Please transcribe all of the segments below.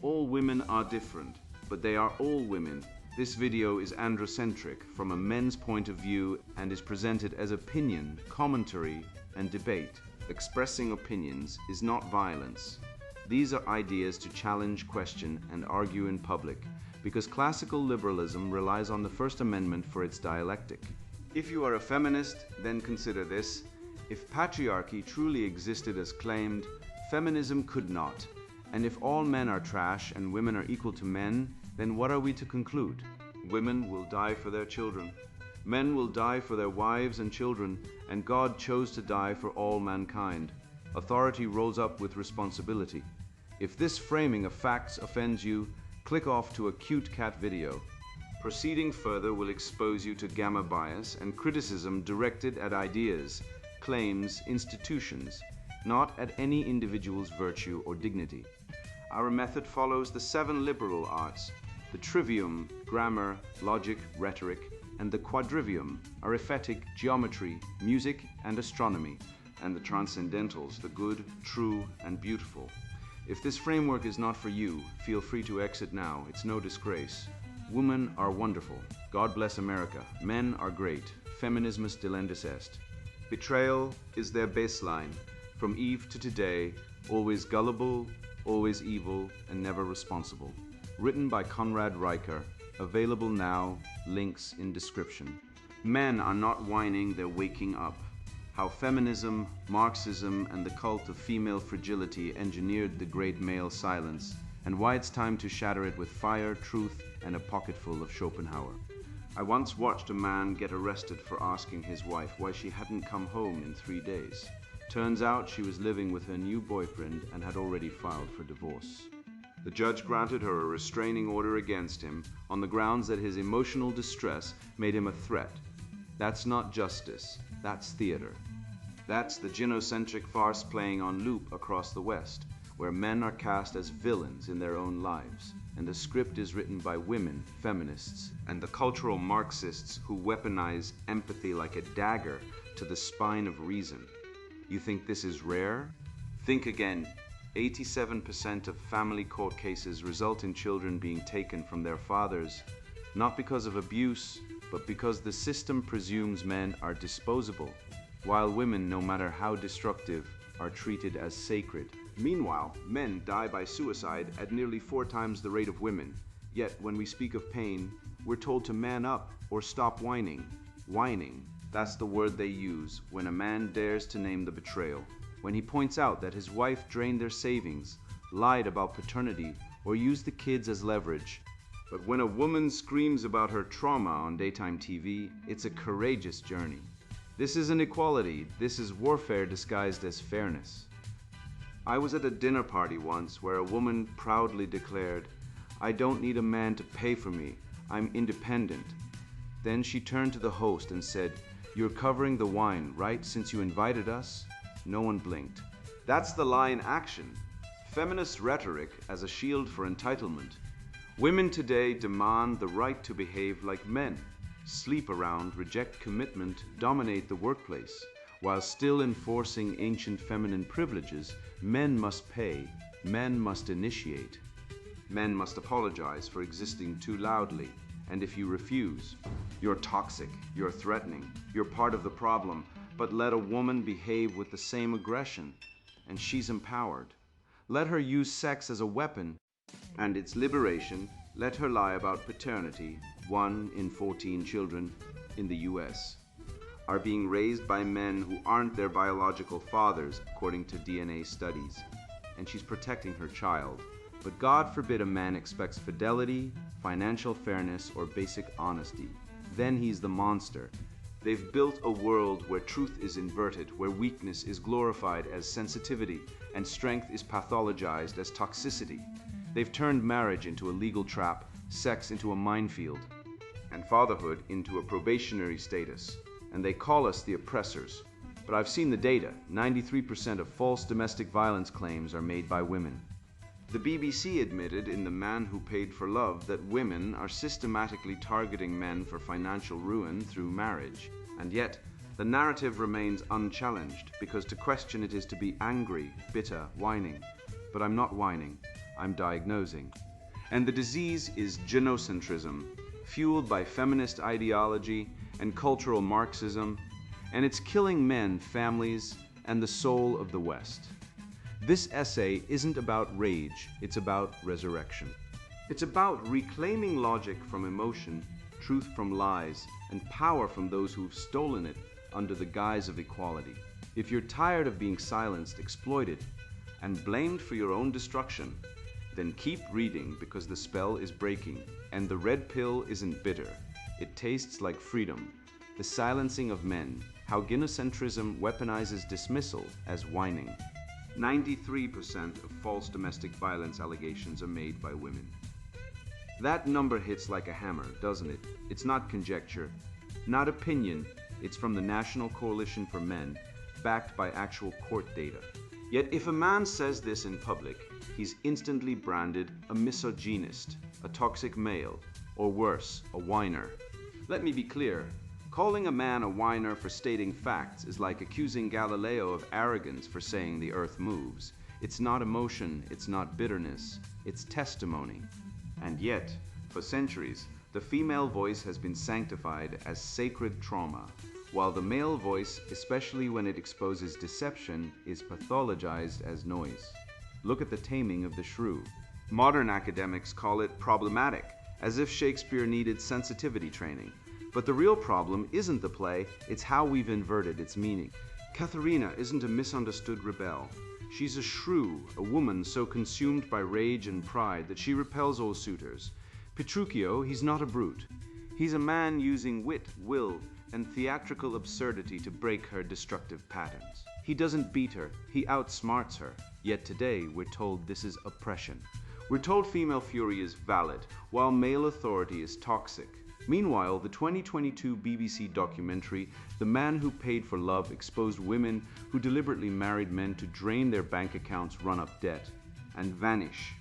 All women are different, but they are all women. This video is androcentric from a men's point of view and is presented as opinion, commentary, and debate. Expressing opinions is not violence. These are ideas to challenge, question, and argue in public, because classical liberalism relies on the First Amendment for its dialectic. If you are a feminist, then consider this. If patriarchy truly existed as claimed, feminism could not. And if all men are trash and women are equal to men, then what are we to conclude? Women will die for their children. Men will die for their wives and children, and God chose to die for all mankind. Authority rolls up with responsibility. If this framing of facts offends you, click off to a cute cat video. Proceeding further will expose you to gamma bias and criticism directed at ideas, claims, institutions, not at any individual's virtue or dignity. Our method follows the 7 liberal arts. The trivium, grammar, logic, rhetoric, and the quadrivium, arithmetic, geometry, music, and astronomy, and the transcendentals, the good, true, and beautiful. If this framework is not for you, feel free to exit now. It's no disgrace. Women are wonderful. God bless America. Men are great. Feminismus delendis est. Betrayal is their baseline. From Eve to today, always gullible, always evil, and never responsible. Written by Conrad Riker. Available now. Links in description. Men are not whining, they're waking up. How feminism, Marxism, and the cult of female fragility engineered the great male silence, and why it's time to shatter it with fire, truth, and a pocketful of Schopenhauer. I once watched a man get arrested for asking his wife why she hadn't come home in 3 days. Turns out she was living with her new boyfriend and had already filed for divorce. The judge granted her a restraining order against him on the grounds that his emotional distress made him a threat. That's not justice, that's theater. That's the gynocentric farce playing on loop across the West, where men are cast as villains in their own lives, and the script is written by women, feminists, and the cultural Marxists who weaponize empathy like a dagger to the spine of reason. You think this is rare? Think again. 87% of family court cases result in children being taken from their fathers, not because of abuse, but because the system presumes men are disposable, while women, no matter how destructive, are treated as sacred. Meanwhile, men die by suicide at nearly 4 times the rate of women. Yet, when we speak of pain, we're told to man up or stop whining. Whining, that's the word they use when a man dares to name the betrayal. When he points out that his wife drained their savings, lied about paternity, or used the kids as leverage. But when a woman screams about her trauma on daytime TV, it's a courageous journey. This isn't equality, this is warfare disguised as fairness. I was at a dinner party once where a woman proudly declared, "I don't need a man to pay for me, I'm independent." Then she turned to the host and said, "You're covering the wine, right, since you invited us?" No one blinked. That's the lie in action. Feminist rhetoric as a shield for entitlement. Women today demand the right to behave like men, sleep around, reject commitment, dominate the workplace. While still enforcing ancient feminine privileges, men must pay, men must initiate. Men must apologize for existing too loudly, and if you refuse, you're toxic, you're threatening, you're part of the problem. But let a woman behave with the same aggression, and she's empowered. Let her use sex as a weapon, and its liberation. Let her lie about paternity. 1 in 14 children in the US are being raised by men who aren't their biological fathers, according to DNA studies. And she's protecting her child. But God forbid a man expects fidelity, financial fairness, or basic honesty. Then he's the monster. They've built a world where truth is inverted, where weakness is glorified as sensitivity, and strength is pathologized as toxicity. They've turned marriage into a legal trap, sex into a minefield, and fatherhood into a probationary status. And they call us the oppressors. But I've seen the data. 93% of false domestic violence claims are made by women. The BBC admitted in The Man Who Paid for Love that women are systematically targeting men for financial ruin through marriage. And yet, the narrative remains unchallenged, because to question it is to be angry, bitter, whining. But I'm not whining. I'm diagnosing. And the disease is gynocentrism, fueled by feminist ideology and cultural Marxism, and it's killing men, families, and the soul of the West. This essay isn't about rage, it's about resurrection. It's about reclaiming logic from emotion, truth from lies, and power from those who've stolen it under the guise of equality. If you're tired of being silenced, exploited, and blamed for your own destruction, then keep reading because the spell is breaking, and the red pill isn't bitter. It tastes like freedom, the silencing of men, how gynocentrism weaponizes dismissal as whining. 93% of false domestic violence allegations are made by women. That number hits like a hammer, doesn't it? It's not conjecture, not opinion, it's from the National Coalition for Men, backed by actual court data. Yet if a man says this in public, he's instantly branded a misogynist, a toxic male, or worse, a whiner. Let me be clear, calling a man a whiner for stating facts is like accusing Galileo of arrogance for saying the earth moves. It's not emotion, it's not bitterness, it's testimony. And yet, for centuries, the female voice has been sanctified as sacred trauma, while the male voice, especially when it exposes deception, is pathologized as noise. Look at the taming of the shrew. Modern academics call it problematic, as if Shakespeare needed sensitivity training. But the real problem isn't the play, it's how we've inverted its meaning. Katharina isn't a misunderstood rebel. She's a shrew, a woman so consumed by rage and pride that she repels all suitors. Petruchio, he's not a brute. He's a man using wit, will, and theatrical absurdity to break her destructive patterns. He doesn't beat her, he outsmarts her. Yet today, we're told this is oppression. We're told female fury is valid, while male authority is toxic. Meanwhile, the 2022 BBC documentary, The Man Who Paid for Love, exposed women who deliberately married men to drain their bank accounts, run up debt, and vanish.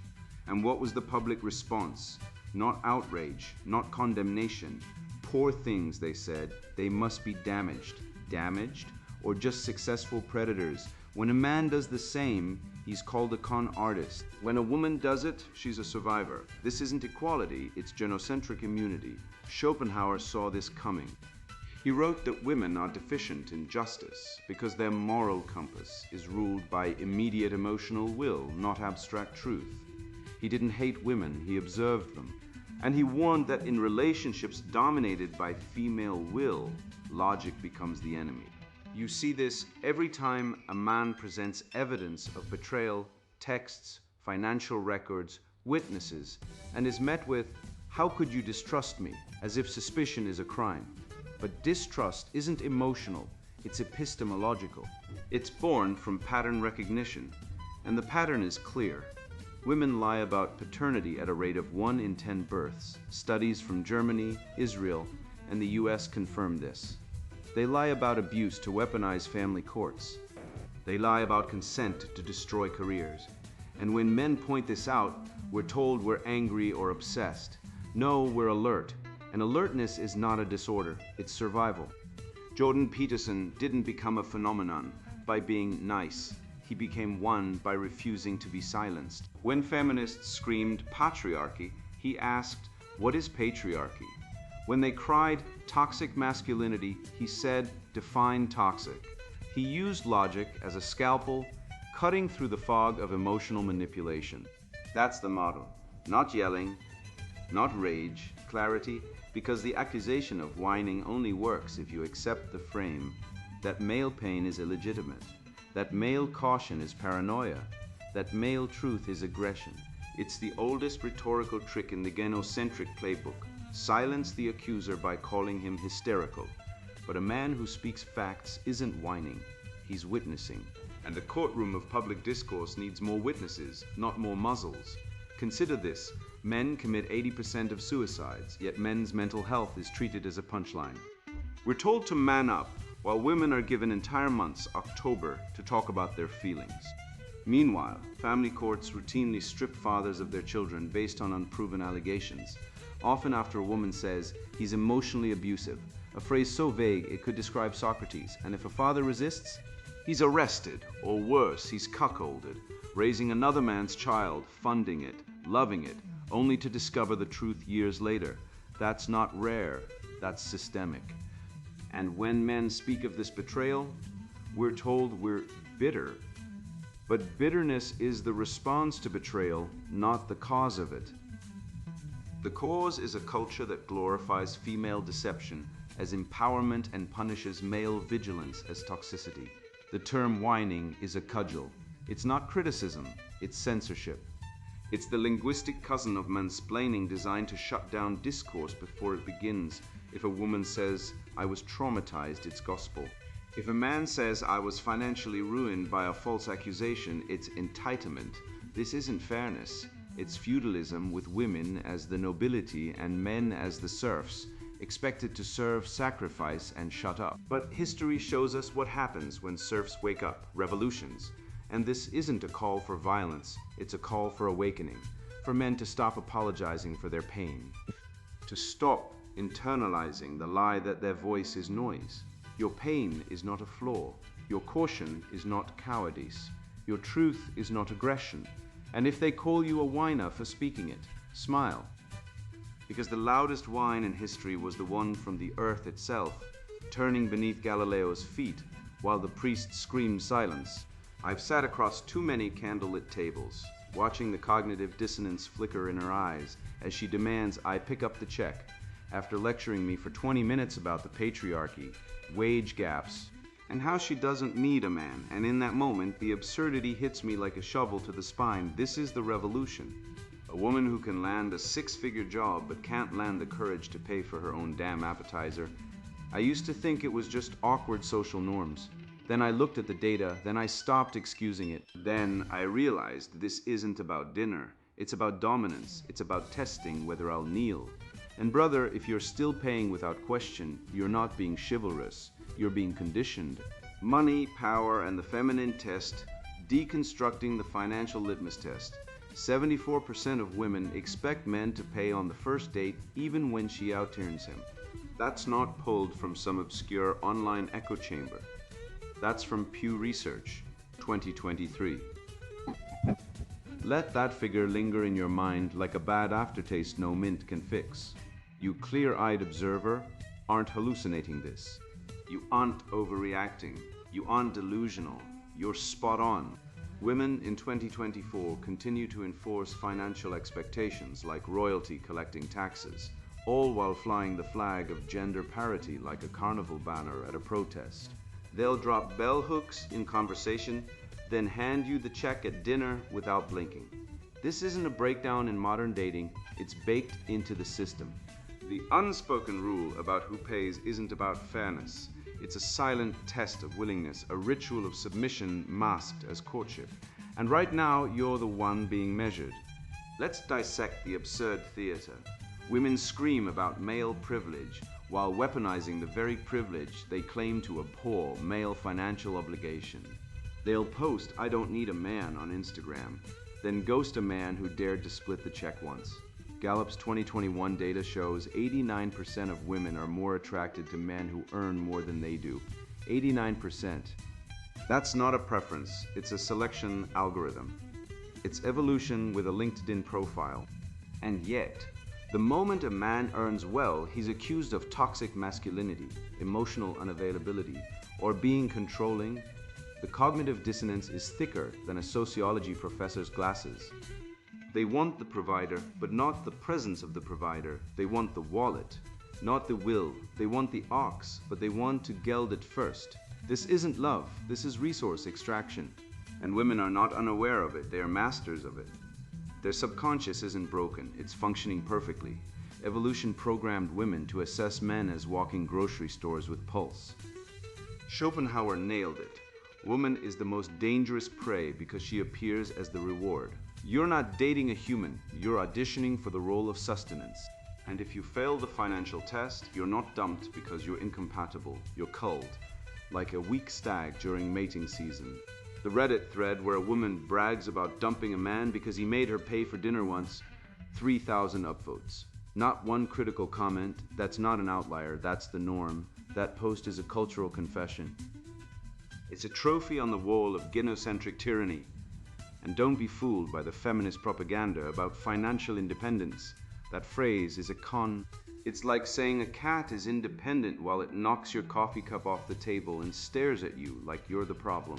And what was the public response? Not outrage, not condemnation. Poor things, they said. They must be damaged. Damaged? Or just successful predators? When a man does the same, he's called a con artist. When a woman does it, she's a survivor. This isn't equality, it's genocentric immunity. Schopenhauer saw this coming. He wrote that women are deficient in justice because their moral compass is ruled by immediate emotional will, not abstract truth. He didn't hate women, he observed them. And he warned that in relationships dominated by female will, logic becomes the enemy. You see this every time a man presents evidence of betrayal, texts, financial records, witnesses, and is met with, "How could you distrust me?" as if suspicion is a crime. But distrust isn't emotional, it's epistemological. It's born from pattern recognition, and the pattern is clear. Women lie about paternity at a rate of 1 in 10 births. Studies from Germany, Israel, and the US confirm this. They lie about abuse to weaponize family courts. They lie about consent to destroy careers. And when men point this out, we're told we're angry or obsessed. No, we're alert. And alertness is not a disorder, it's survival. Jordan Peterson didn't become a phenomenon by being nice. He became one by refusing to be silenced. When feminists screamed patriarchy, he asked, "What is patriarchy?" When they cried toxic masculinity, he said, "Define toxic." He used logic as a scalpel, cutting through the fog of emotional manipulation. That's the motto. Not yelling, not rage, clarity, because the accusation of whining only works if you accept the frame that male pain is illegitimate, that male caution is paranoia, that male truth is aggression. It's the oldest rhetorical trick in the gynocentric playbook. Silence the accuser by calling him hysterical. But a man who speaks facts isn't whining, he's witnessing. And the courtroom of public discourse needs more witnesses, not more muzzles. Consider this, men commit 80% of suicides, yet men's mental health is treated as a punchline. We're told to man up, while women are given entire months, October, to talk about their feelings. Meanwhile, family courts routinely strip fathers of their children based on unproven allegations, often after a woman says, "He's emotionally abusive," a phrase so vague it could describe Socrates, and if a father resists, He's arrested, or worse, he's cuckolded, raising another man's child, funding it, loving it, only to discover the truth years later. That's not rare, that's systemic. And when men speak of this betrayal, we're told we're bitter. But bitterness is the response to betrayal, not the cause of it. The cause is a culture that glorifies female deception as empowerment and punishes male vigilance as toxicity. The term whining is a cudgel. It's not criticism, it's censorship. It's the linguistic cousin of mansplaining designed to shut down discourse before it begins. If a woman says, "I was traumatized," it's gospel. If a man says, "I was financially ruined by a false accusation," it's entitlement. This isn't fairness. It's feudalism with women as the nobility and men as the serfs, expected to serve, sacrifice, and shut up. But history shows us what happens when serfs wake up, revolutions. And this isn't a call for violence, it's a call for awakening, for men to stop apologizing for their pain, to stop internalizing the lie that their voice is noise. Your pain is not a flaw. Your caution is not cowardice. Your truth is not aggression. And if they call you a whiner for speaking it, smile. Because the loudest whine in history was the one from the earth itself, turning beneath Galileo's feet while the priest screamed silence. I've sat across too many candlelit tables, watching the cognitive dissonance flicker in her eyes as she demands I pick up the check, after lecturing me for 20 minutes about the patriarchy, wage gaps, and how she doesn't need a man. And in that moment, the absurdity hits me like a shovel to the spine. This is the revolution. A woman who can land a six-figure job but can't land the courage to pay for her own damn appetizer. I used to think it was just awkward social norms. Then I looked at the data, then I stopped excusing it. Then I realized this isn't about dinner. It's about dominance. It's about testing whether I'll kneel. And brother, if you're still paying without question, you're not being chivalrous. You're being conditioned. Money, power, and the feminine test, deconstructing the financial litmus test. 74% of women expect men to pay on the first date even when she out-turns him. That's not pulled from some obscure online echo chamber. That's from Pew Research, 2023. Let that figure linger in your mind like a bad aftertaste no mint can fix. You clear-eyed observer aren't hallucinating this. You aren't overreacting. You aren't delusional. You're spot on. Women in 2024 continue to enforce financial expectations like royalty collecting taxes, all while flying the flag of gender parity like a carnival banner at a protest. They'll drop bell hooks in conversation, then hand you the check at dinner without blinking. This isn't a breakdown in modern dating, it's baked into the system. The unspoken rule about who pays isn't about fairness. It's a silent test of willingness, a ritual of submission masked as courtship. And right now, you're the one being measured. Let's dissect the absurd theater. Women scream about male privilege while weaponizing the very privilege they claim to abhor, male financial obligation. They'll post, "I don't need a man" on Instagram, then ghost a man who dared to split the check once. Gallup's 2021 data shows 89% of women are more attracted to men who earn more than they do. 89%. That's not a preference, it's a selection algorithm. It's evolution with a LinkedIn profile. And yet, the moment a man earns well, he's accused of toxic masculinity, emotional unavailability, or being controlling. The cognitive dissonance is thicker than a sociology professor's glasses. They want the provider, but not the presence of the provider. They want the wallet, not the will. They want the ox, but they want to geld it first. This isn't love, this is resource extraction. And women are not unaware of it, they are masters of it. Their subconscious isn't broken, it's functioning perfectly. Evolution programmed women to assess men as walking grocery stores with pulse. Schopenhauer nailed it. Woman is the most dangerous prey because she appears as the reward. You're not dating a human, you're auditioning for the role of sustenance. And if you fail the financial test, you're not dumped because you're incompatible, you're culled, like a weak stag during mating season. The Reddit thread where a woman brags about dumping a man because he made her pay for dinner once, 3,000 upvotes. Not one critical comment. That's not an outlier, that's the norm. That post is a cultural confession. It's a trophy on the wall of gynocentric tyranny. And don't be fooled by the feminist propaganda about financial independence. That phrase is a con. It's like saying a cat is independent while it knocks your coffee cup off the table and stares at you like you're the problem.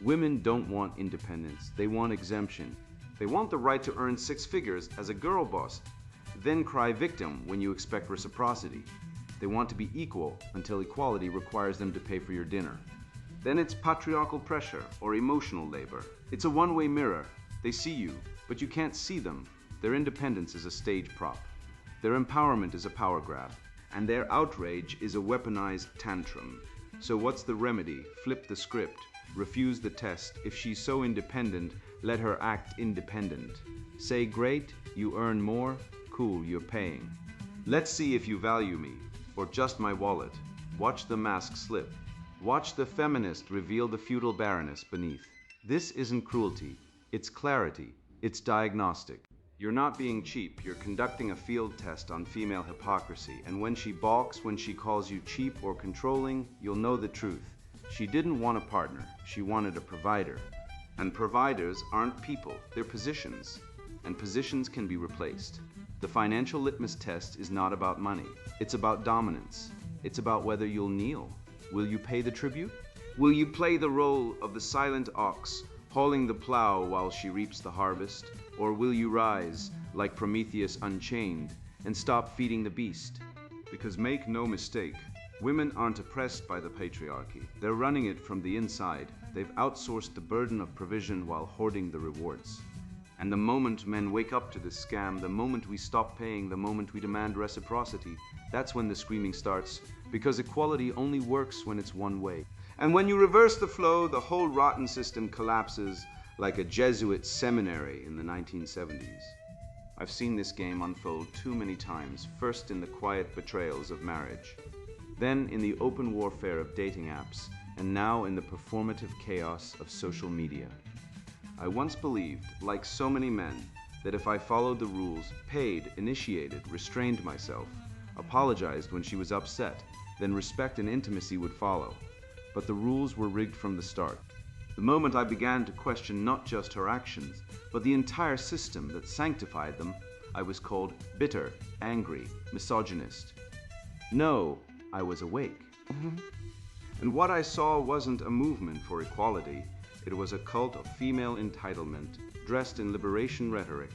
Women don't want independence, they want exemption. They want the right to earn 6 figures as a girl boss, then cry victim when you expect reciprocity. They want to be equal until equality requires them to pay for your dinner. Then it's patriarchal pressure or emotional labor. It's a one-way mirror. They see you, but you can't see them. Their independence is a stage prop. Their empowerment is a power grab. And their outrage is a weaponized tantrum. So what's the remedy? Flip the script. Refuse the test. If she's so independent, let her act independent. Say, great, you earn more. Cool, you're paying. Let's see if you value me, or just my wallet. Watch the mask slip. Watch the feminist reveal the feudal baroness beneath. This isn't cruelty, it's clarity, it's diagnostic. You're not being cheap, you're conducting a field test on female hypocrisy, and when she balks, when she calls you cheap or controlling, you'll know the truth. She didn't want a partner, she wanted a provider. And providers aren't people, they're positions. And positions can be replaced. The financial litmus test is not about money, it's about dominance. It's about whether you'll kneel. Will you pay the tribute? Will you play the role of the silent ox, hauling the plow while she reaps the harvest? Or will you rise, like Prometheus unchained, and stop feeding the beast? Because make no mistake, women aren't oppressed by the patriarchy. They're running it from the inside. They've outsourced the burden of provision while hoarding the rewards. And the moment men wake up to this scam, the moment we stop paying, the moment we demand reciprocity, that's when the screaming starts, because equality only works when it's one way. And when you reverse the flow, the whole rotten system collapses like a Jesuit seminary in the 1970s. I've seen this game unfold too many times, first in the quiet betrayals of marriage, then in the open warfare of dating apps, and now in the performative chaos of social media. I once believed, like so many men, that if I followed the rules, paid, initiated, restrained myself, apologized when she was upset, then respect and intimacy would follow. But the rules were rigged from the start. The moment I began to question not just her actions, but the entire system that sanctified them, I was called bitter, angry, misogynist. No, I was awake. And what I saw wasn't a movement for equality. It was a cult of female entitlement, dressed in liberation rhetoric,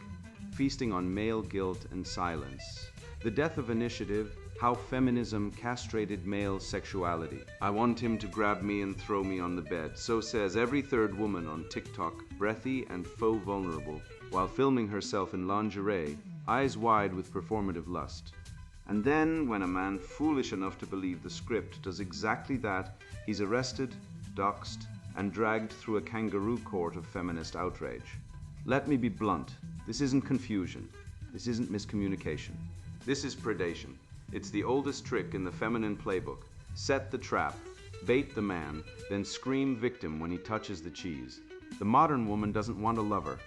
feasting on male guilt and silence. The death of initiative, how feminism castrated male sexuality. I want him to grab me and throw me on the bed. So says every third woman on TikTok, breathy and faux vulnerable, while filming herself in lingerie, eyes wide with performative lust. And then, when a man foolish enough to believe the script does exactly that, he's arrested, doxxed, and dragged through a kangaroo court of feminist outrage. Let me be blunt. This isn't confusion. This isn't miscommunication. This is predation. It's the oldest trick in the feminine playbook. Set the trap, bait the man, then scream victim when he touches the cheese. The modern woman doesn't want a lover.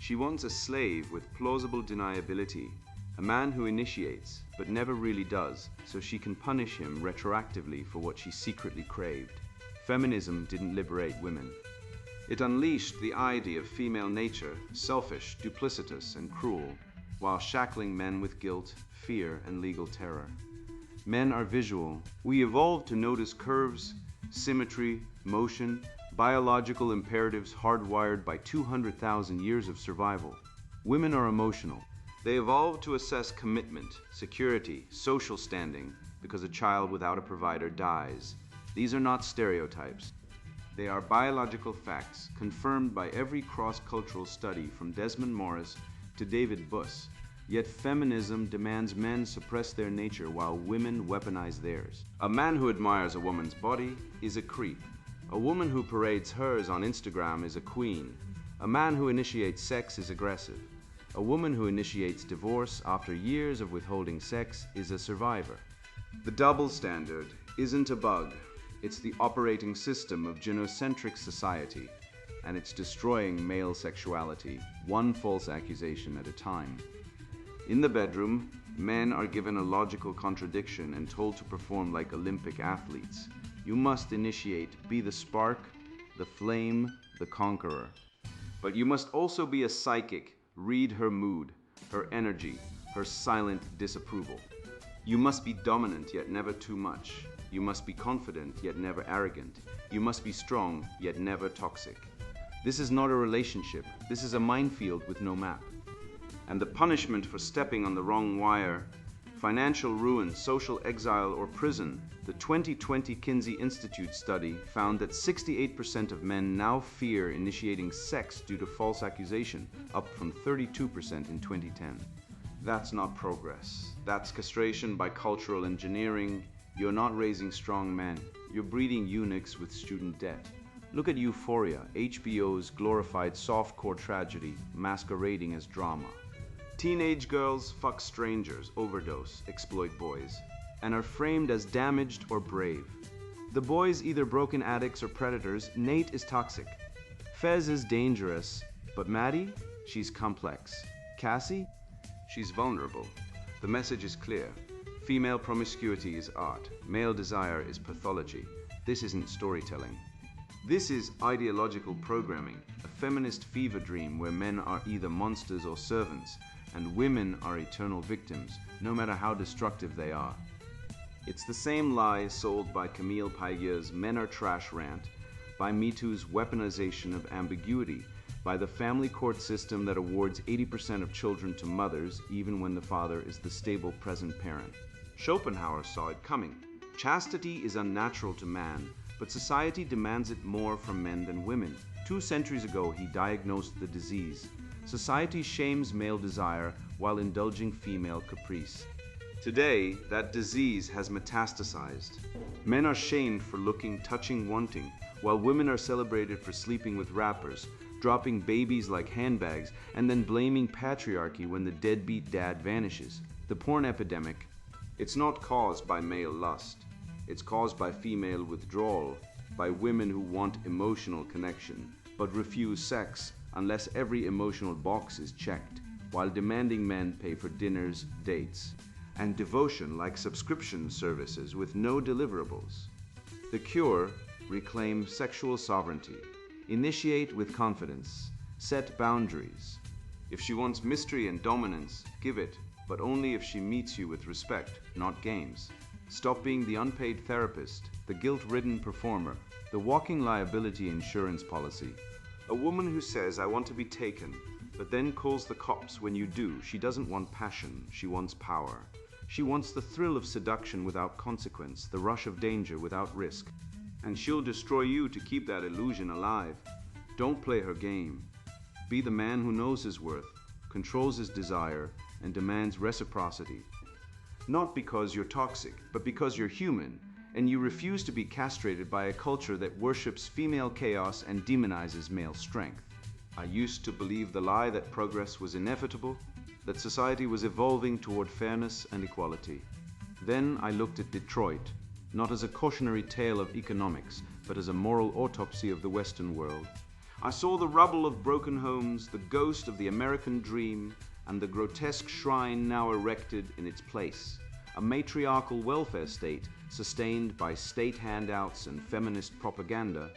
She wants a slave with plausible deniability, a man who initiates, but never really does, so she can punish him retroactively for what she secretly craved. Feminism didn't liberate women. It unleashed the idea of female nature, selfish, duplicitous, and cruel, while shackling men with guilt, fear, and legal terror. Men are visual. We evolved to notice curves, symmetry, motion, biological imperatives hardwired by 200,000 years of survival. Women are emotional. They evolved to assess commitment, security, social standing, because a child without a provider dies. These are not stereotypes. They are biological facts confirmed by every cross-cultural study from Desmond Morris to David Buss. Yet feminism demands men suppress their nature while women weaponize theirs. A man who admires a woman's body is a creep. A woman who parades hers on Instagram is a queen. A man who initiates sex is aggressive. A woman who initiates divorce after years of withholding sex is a survivor. The double standard isn't a bug. It's the operating system of gynocentric society, and it's destroying male sexuality, one false accusation at a time. In the bedroom, men are given a logical contradiction and told to perform like Olympic athletes. You must initiate, be the spark, the flame, the conqueror. But you must also be a psychic, read her mood, her energy, her silent disapproval. You must be dominant yet never too much. You must be confident yet never arrogant. You must be strong yet never toxic. This is not a relationship. This is a minefield with no map. And the punishment for stepping on the wrong wire, financial ruin, social exile, or prison, the 2020 Kinsey Institute study found that 68% of men now fear initiating sex due to false accusation, up from 32% in 2010. That's not progress. That's castration by cultural engineering. You're not raising strong men. You're breeding eunuchs with student debt. Look at Euphoria, HBO's glorified softcore tragedy masquerading as drama. Teenage girls fuck strangers, overdose, exploit boys, and are framed as damaged or brave. The boys either broken addicts or predators. Nate is toxic. Fez is dangerous, but Maddie, she's complex. Cassie, she's vulnerable. The message is clear. Female promiscuity is art. Male desire is pathology. This isn't storytelling. This is ideological programming, a feminist fever dream where men are either monsters or servants, and women are eternal victims, no matter how destructive they are. It's the same lie sold by Camille Pagier's Men Are Trash rant, by Me Too's weaponization of ambiguity, by the family court system that awards 80% of children to mothers, even when the father is the stable present parent. Schopenhauer saw it coming. Chastity is unnatural to man, but society demands it more from men than women. 2 centuries ago, he diagnosed the disease. Society shames male desire while indulging female caprice. Today, that disease has metastasized. Men are shamed for looking, touching, wanting, while women are celebrated for sleeping with rappers, dropping babies like handbags, and then blaming patriarchy when the deadbeat dad vanishes. The porn epidemic, it's not caused by male lust. It's caused by female withdrawal, by women who want emotional connection, but refuse sex unless every emotional box is checked, while demanding men pay for dinners, dates, and devotion like subscription services with no deliverables. The cure: reclaim sexual sovereignty. Initiate with confidence. Set boundaries. If she wants mystery and dominance, give it, but only if she meets you with respect, not games. Stop being the unpaid therapist, the guilt-ridden performer, the walking liability insurance policy. A woman who says, "I want to be taken," but then calls the cops when you do. She doesn't want passion, she wants power. She wants the thrill of seduction without consequence, the rush of danger without risk. And she'll destroy you to keep that illusion alive. Don't play her game. Be the man who knows his worth, controls his desire, and demands reciprocity. Not because you're toxic, but because you're human, and you refuse to be castrated by a culture that worships female chaos and demonizes male strength. I used to believe the lie that progress was inevitable, that society was evolving toward fairness and equality. Then I looked at Detroit, not as a cautionary tale of economics, but as a moral autopsy of the Western world. I saw the rubble of broken homes, the ghost of the American dream, and the grotesque shrine now erected in its place, a matriarchal welfare state sustained by state handouts and feminist propaganda,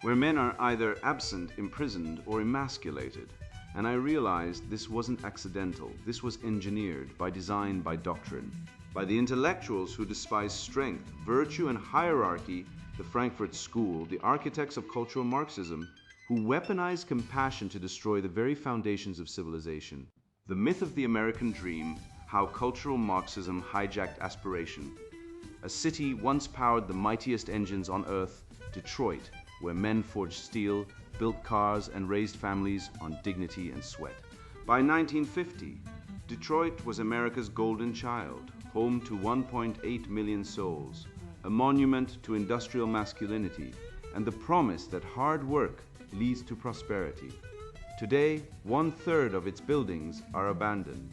where men are either absent, imprisoned, or emasculated. And I realized this wasn't accidental. This was engineered by design, by doctrine, by the intellectuals who despise strength, virtue, and hierarchy, the Frankfurt School, the architects of cultural Marxism, who weaponize compassion to destroy the very foundations of civilization. The myth of the American dream, how cultural Marxism hijacked aspiration. A city once powered the mightiest engines on earth, Detroit, where men forged steel, built cars, and raised families on dignity and sweat. By 1950, Detroit was America's golden child, home to 1.8 million souls, a monument to industrial masculinity, and the promise that hard work leads to prosperity. Today, 1/3 of its buildings are abandoned.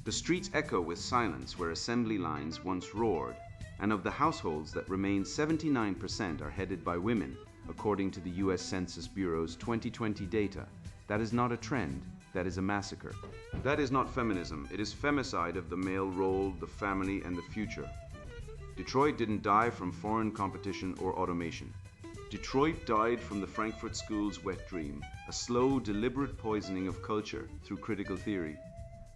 The streets echo with silence where assembly lines once roared, and of the households that remain, 79% are headed by women, according to the US Census Bureau's 2020 data. That is not a trend, that is a massacre. That is not feminism, it is femicide of the male role, the family, and the future. Detroit didn't die from foreign competition or automation. Detroit died from the Frankfurt School's wet dream, a slow, deliberate poisoning of culture through critical theory,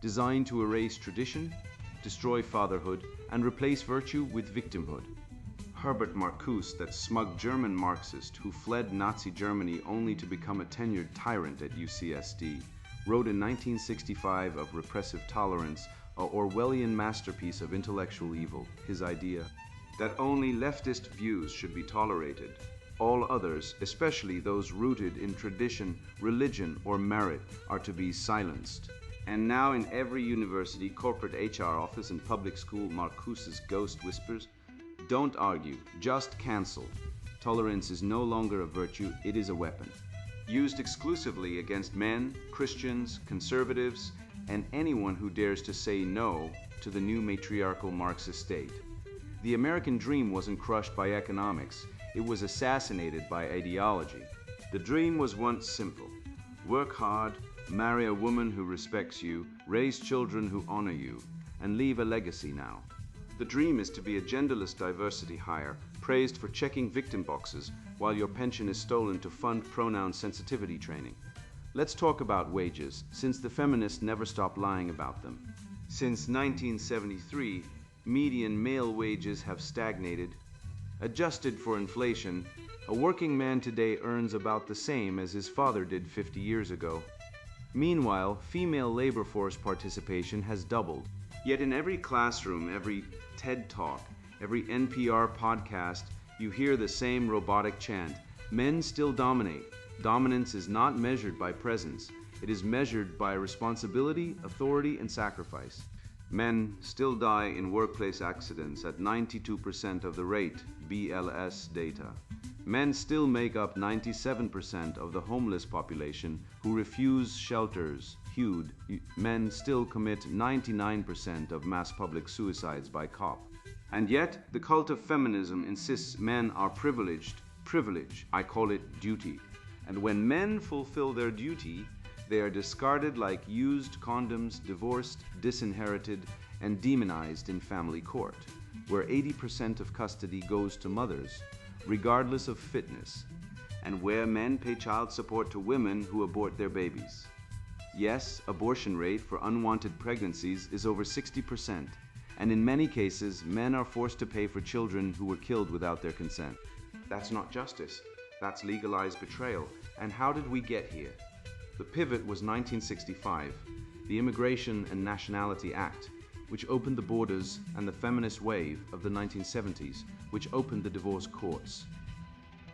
designed to erase tradition, destroy fatherhood, and replace virtue with victimhood. Herbert Marcuse, that smug German Marxist who fled Nazi Germany only to become a tenured tyrant at UCSD, wrote in 1965 of repressive tolerance, a Orwellian masterpiece of intellectual evil, his idea that only leftist views should be tolerated. All others, especially those rooted in tradition, religion, or merit, are to be silenced. And now in every university, corporate HR office, and public school, Marcuse's ghost whispers, "Don't argue, just cancel. Tolerance is no longer a virtue, it is a weapon." Used exclusively against men, Christians, conservatives, and anyone who dares to say no to the new matriarchal Marxist state. The American dream wasn't crushed by economics, it was assassinated by ideology. The dream was once simple. Work hard, marry a woman who respects you, raise children who honor you, and leave a legacy now. The dream is to be a genderless diversity hire, praised for checking victim boxes, while your pension is stolen to fund pronoun sensitivity training. Let's talk about wages, since the feminists never stop lying about them. Since 1973, median male wages have stagnated. Adjusted for inflation, a working man today earns about the same as his father did 50 years ago. Meanwhile, female labor force participation has doubled. Yet in every classroom, every TED Talk, every NPR podcast, you hear the same robotic chant: men still dominate. Dominance is not measured by presence. It is measured by responsibility, authority, and sacrifice. Men still die in workplace accidents at 92% of the rate, BLS data. Men still make up 97% of the homeless population who refuse shelters. Men still commit 99% of mass public suicides by cop. And yet, the cult of feminism insists men are privileged. Privilege, I call it duty. And when men fulfill their duty, they are discarded like used condoms, divorced, disinherited, and demonized in family court, where 80% of custody goes to mothers, regardless of fitness, and where men pay child support to women who abort their babies. Yes, abortion rate for unwanted pregnancies is over 60%, and in many cases, men are forced to pay for children who were killed without their consent. That's not justice. That's legalized betrayal. And how did we get here? The pivot was 1965, the Immigration and Nationality Act, which opened the borders, and the feminist wave of the 1970s, which opened the divorce courts.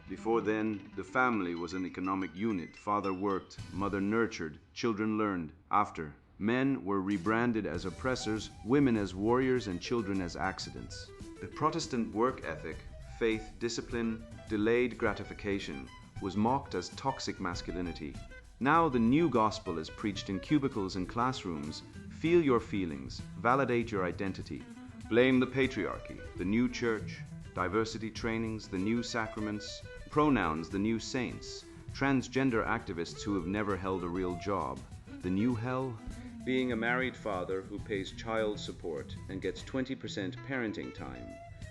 Before then, the family was an economic unit. Father worked, mother nurtured, children learned. After, men were rebranded as oppressors, women as warriors, and children as accidents. The Protestant work ethic, faith, discipline, delayed gratification, was mocked as toxic masculinity. Now the new gospel is preached in cubicles and classrooms. Feel your feelings, validate your identity. Blame the patriarchy, the new church, diversity trainings, the new sacraments, pronouns, the new saints, transgender activists who have never held a real job. The new hell? Being a married father who pays child support and gets 20% parenting time.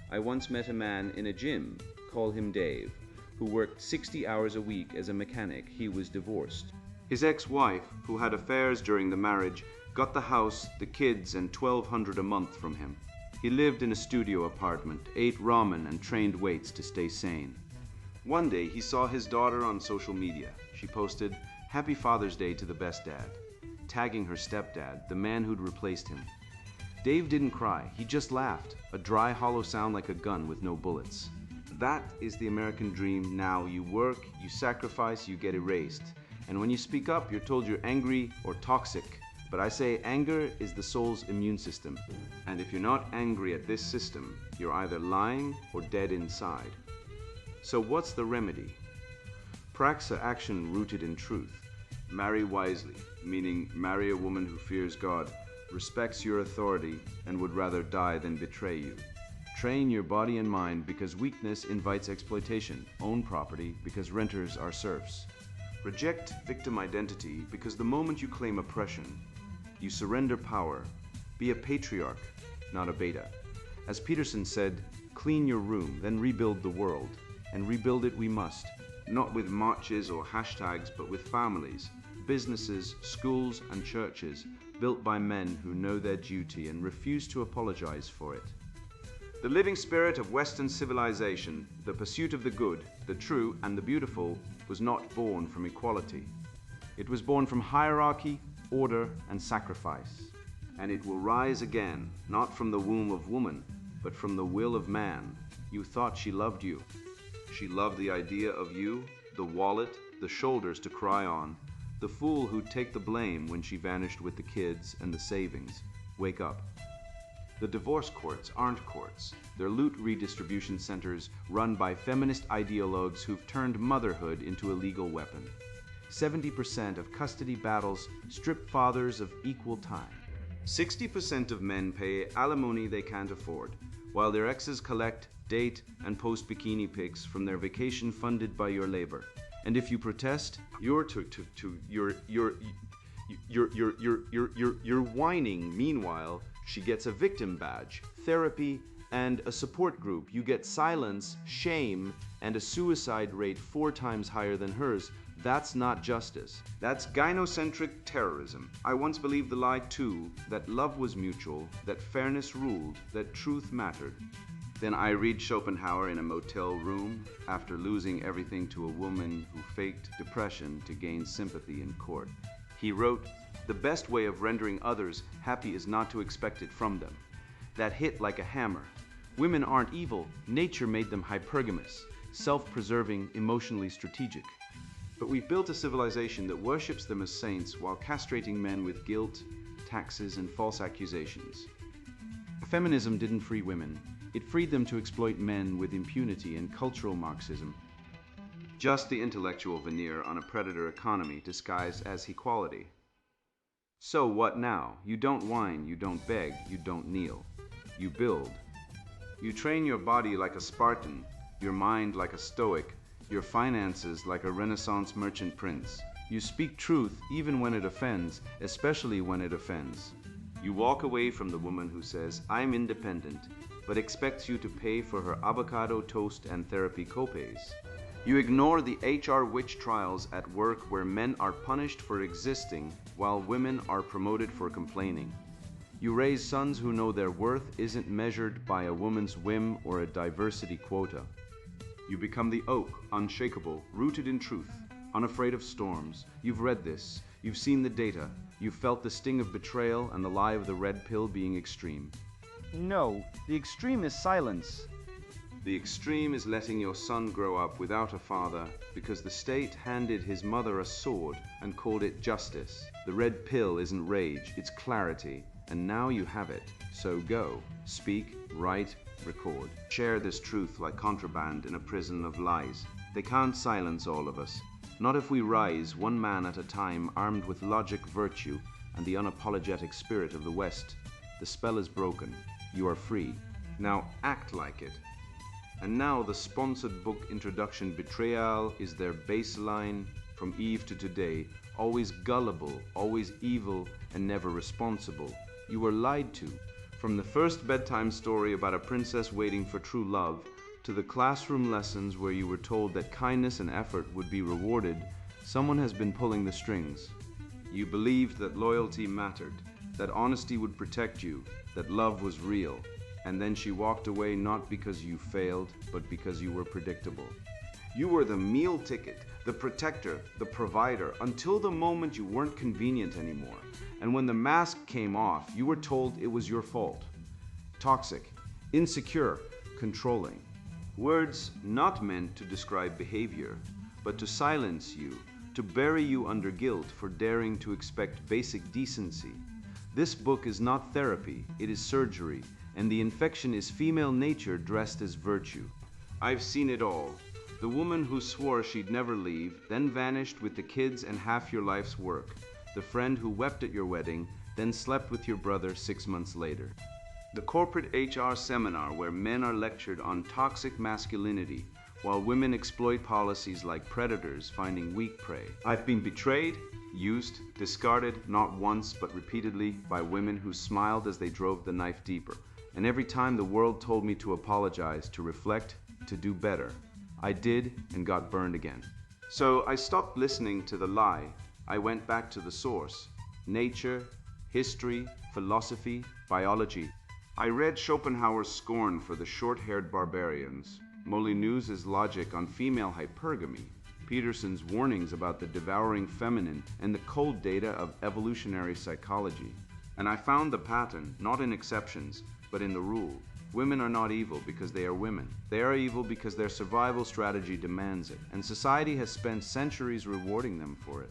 I once met a man in a gym, call him Dave, who worked 60 hours a week as a mechanic. He was divorced. His ex-wife, who had affairs during the marriage, got the house, the kids, and $1,200 a month from him. He lived in a studio apartment, ate ramen, and trained weights to stay sane. One day, he saw his daughter on social media. She posted, "Happy Father's Day to the best dad," tagging her stepdad, the man who'd replaced him. Dave didn't cry, he just laughed, a dry, hollow sound like a gun with no bullets. That is the American dream now. You work, you sacrifice, you get erased. And when you speak up, you're told you're angry or toxic. But I say anger is the soul's immune system. And if you're not angry at this system, you're either lying or dead inside. So what's the remedy? Praxa action rooted in truth. Marry wisely, meaning marry a woman who fears God, respects your authority, and would rather die than betray you. Train your body and mind because weakness invites exploitation. Own property because renters are serfs. Reject victim identity because the moment you claim oppression, you surrender power. Be a patriarch, not a beta. As Peterson said, clean your room, then rebuild the world. And rebuild it we must, not with marches or hashtags, but with families, businesses, schools, and churches built by men who know their duty and refuse to apologize for it. The living spirit of Western civilization, the pursuit of the good, the true, and the beautiful, was not born from equality. It was born from hierarchy, order, and sacrifice. And it will rise again, not from the womb of woman, but from the will of man. You thought she loved you. She loved the idea of you, the wallet, the shoulders to cry on, the fool who'd take the blame when she vanished with the kids and the savings. Wake up. The divorce courts aren't courts. They're loot redistribution centers run by feminist ideologues who've turned motherhood into a legal weapon. 70% of custody battles strip fathers of equal time. 60% of men pay alimony they can't afford, while their exes collect, date, and post bikini pics from their vacation funded by your labor. And if you protest, you're whining. Meanwhile, she gets a victim badge, therapy, and a support group. You get silence, shame, and a suicide rate 4 times higher than hers. That's not justice. That's gynocentric terrorism. I once believed the lie too, that love was mutual, that fairness ruled, that truth mattered. Then I read Schopenhauer in a motel room after losing everything to a woman who faked depression to gain sympathy in court. He wrote, "The best way of rendering others happy is not to expect it from them." That hit like a hammer. Women aren't evil. Nature made them hypergamous, self-preserving, emotionally strategic. But we've built a civilization that worships them as saints while castrating men with guilt, taxes, and false accusations. Feminism didn't free women. It freed them to exploit men with impunity and cultural Marxism. Just the intellectual veneer on a predator economy disguised as equality. So what now? You don't whine, you don't beg, you don't kneel. You build. You train your body like a Spartan, your mind like a Stoic, your finances like a Renaissance merchant prince. You speak truth even when it offends, especially when it offends. You walk away from the woman who says, "I'm independent," but expects you to pay for her avocado toast and therapy copays. You ignore the HR witch trials at work where men are punished for existing while women are promoted for complaining. You raise sons who know their worth isn't measured by a woman's whim or a diversity quota. You become the oak, unshakable, rooted in truth, unafraid of storms. You've read this, you've seen the data, you've felt the sting of betrayal and the lie of the red pill being extreme. No, the extreme is silence. The extreme is letting your son grow up without a father because the state handed his mother a sword and called it justice. The red pill isn't rage, it's clarity, and now you have it. So go, speak, write, record. Share this truth like contraband in a prison of lies. They can't silence all of us. Not if we rise one man at a time, armed with logic, virtue, and the unapologetic spirit of the West. The spell is broken. You are free. Now act like it. And now the sponsored book introduction, Betrayal, is their baseline from Eve to today. Always gullible, always evil, and never responsible. You were lied to. From the first bedtime story about a princess waiting for true love, to the classroom lessons where you were told that kindness and effort would be rewarded, someone has been pulling the strings. You believed that loyalty mattered, that honesty would protect you, that love was real. And then she walked away not because you failed, but because you were predictable. You were the meal ticket, the protector, the provider, until the moment you weren't convenient anymore. And when the mask came off, you were told it was your fault. Toxic, insecure, controlling. Words not meant to describe behavior, but to silence you, to bury you under guilt for daring to expect basic decency. This book is not therapy, it is surgery. And the infection is female nature dressed as virtue. I've seen it all. The woman who swore she'd never leave, then vanished with the kids and half your life's work. The friend who wept at your wedding, then slept with your brother 6 months later. The corporate HR seminar where men are lectured on toxic masculinity, while women exploit policies like predators finding weak prey. I've been betrayed, used, discarded, not once but repeatedly, by women who smiled as they drove the knife deeper. And every time the world told me to apologize, to reflect, to do better, I did and got burned again. So I stopped listening to the lie. I went back to the source: nature, history, philosophy, biology. I read Schopenhauer's scorn for the short-haired barbarians, Molyneux's logic on female hypergamy, Peterson's warnings about the devouring feminine, and the cold data of evolutionary psychology. And I found the pattern, not in exceptions, but in the rule. Women are not evil because they are women. They are evil because their survival strategy demands it, and society has spent centuries rewarding them for it.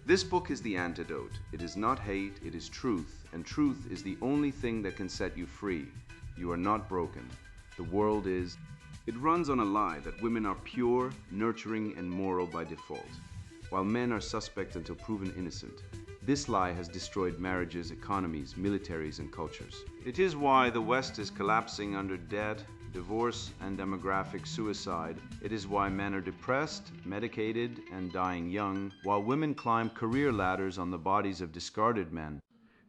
This book is the antidote. It is not hate, it is truth, and truth is the only thing that can set you free. You are not broken. The world is. It runs on a lie that women are pure, nurturing, and moral by default, while men are suspect until proven innocent. This lie has destroyed marriages, economies, militaries, and cultures. It is why the West is collapsing under debt, divorce, and demographic suicide. It is why men are depressed, medicated, and dying young, while women climb career ladders on the bodies of discarded men.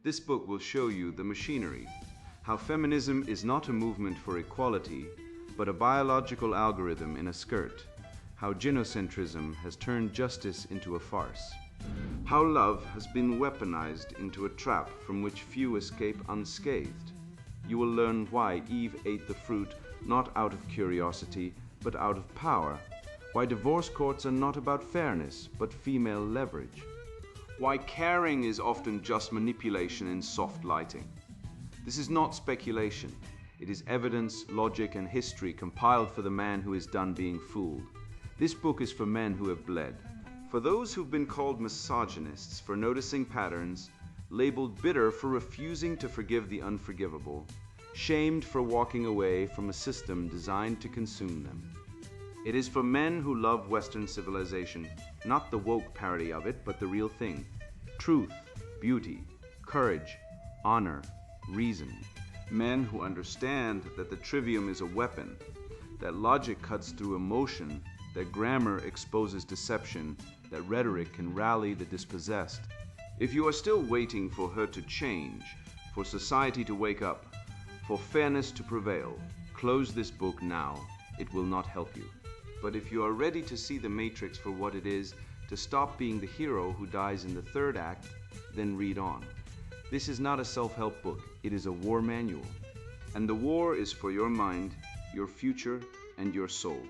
This book will show you the machinery, how feminism is not a movement for equality, but a biological algorithm in a skirt, how gynocentrism has turned justice into a farce, how love has been weaponized into a trap from which few escape unscathed. You will learn why Eve ate the fruit not out of curiosity, but out of power, why divorce courts are not about fairness, but female leverage, why caring is often just manipulation in soft lighting. This is not speculation. It is evidence, logic, and history compiled for the man who is done being fooled. This book is for men who have bled. For those who've been called misogynists for noticing patterns, labeled bitter for refusing to forgive the unforgivable, shamed for walking away from a system designed to consume them. It is for men who love Western civilization, not the woke parody of it, but the real thing. Truth, beauty, courage, honor, reason. Men who understand that the trivium is a weapon, that logic cuts through emotion, that grammar exposes deception, that rhetoric can rally the dispossessed. If you are still waiting for her to change, for society to wake up, for fairness to prevail, close this book now. It will not help you. But if you are ready to see the Matrix for what it is, to stop being the hero who dies in the third act, then read on. This is not a self-help book. It is a war manual. And the war is for your mind, your future, and your soul.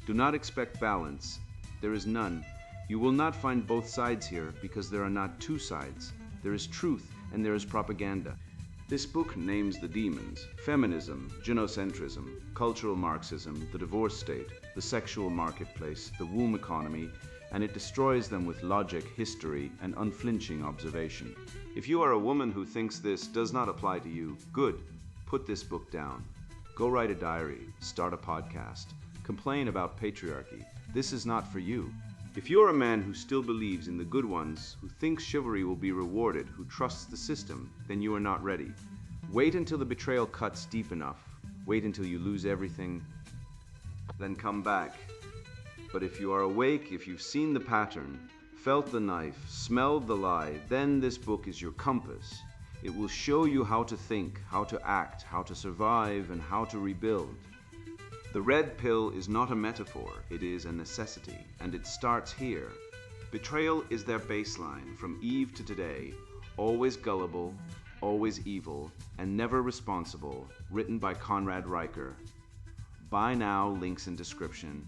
Do not expect balance. There is none. You will not find both sides here because there are not two sides. There is truth and there is propaganda. This book names the demons: feminism, gynocentrism, cultural Marxism, the divorce state, the sexual marketplace, the womb economy, and it destroys them with logic, history, and unflinching observation. If you are a woman who thinks this does not apply to you, good. Put this book down. Go write a diary, start a podcast, complain about patriarchy. This is not for you. If you're a man who still believes in the good ones, who thinks chivalry will be rewarded, who trusts the system, then you are not ready. Wait until the betrayal cuts deep enough. Wait until you lose everything, then come back. But if you are awake, if you've seen the pattern, felt the knife, smelled the lie, then this book is your compass. It will show you how to think, how to act, how to survive, and how to rebuild. The red pill is not a metaphor, it is a necessity, and it starts here. Betrayal is their baseline, from Eve to today, always gullible, always evil, and never responsible, written by Conrad Riker. Buy now, links in description.